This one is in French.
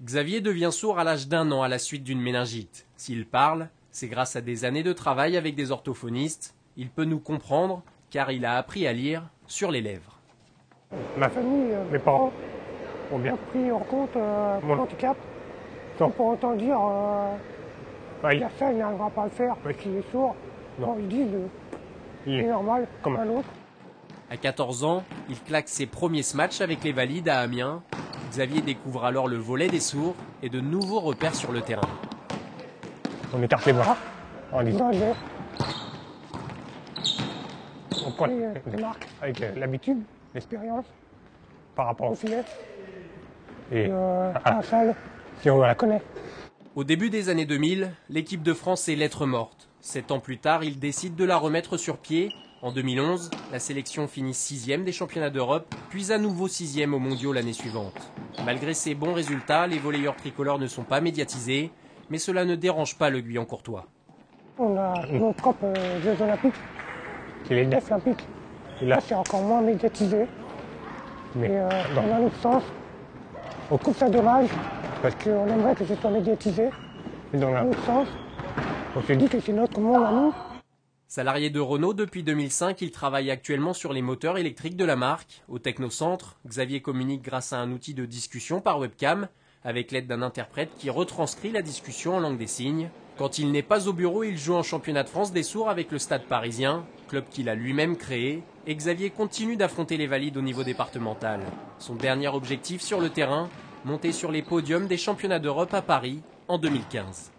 Xavier devient sourd à l'âge d'1 an à la suite d'une méningite. S'il parle, c'est grâce à des années de travail avec des orthophonistes. Il peut nous comprendre car il a appris à lire sur les lèvres. Ma famille, mes parents ont bien pris en compte mon handicap, sans pour autant dire il a ça, il n'arrivera pas à le faire parce qu'il est sourd. Non, ils disent il est normal comme un autre. À 14 ans, il claque ses premiers matchs avec les Valides à Amiens. Xavier découvre alors le volet des sourds et de nouveaux repères sur le terrain. On écarte les bras en disant on prend les marques avec l'habitude, l'expérience par rapport au filet et à la salle si on la connaît. Au début des années 2000, l'équipe de France est lettre morte. 7 ans plus tard, il décide de la remettre sur pied. En 2011, la sélection finit 6e des championnats d'Europe, puis à nouveau 6e aux mondiaux l'année suivante. Malgré ses bons résultats, les volleyeurs tricolores ne sont pas médiatisés, mais cela ne dérange pas le Guyancourtois. On a nos propres Jeux Olympiques, c'est les Deaflympiques. Et là, c'est encore moins médiatisé. Mais dans un autre sens, on trouve ça dommage, parce qu'on aimerait que ce soit médiatisé. Mais dans un autre sens, on se dit que c'est notre monde à nous. Salarié de Renault depuis 2005, il travaille actuellement sur les moteurs électriques de la marque. Au Technocentre, Xavier communique grâce à un outil de discussion par webcam, avec l'aide d'un interprète qui retranscrit la discussion en langue des signes. Quand il n'est pas au bureau, il joue en championnat de France des sourds avec le Stade Parisien, club qu'il a lui-même créé. Et Xavier continue d'affronter les Valides au niveau départemental. Son dernier objectif sur le terrain, monter sur les podiums des championnats d'Europe à Paris en 2015.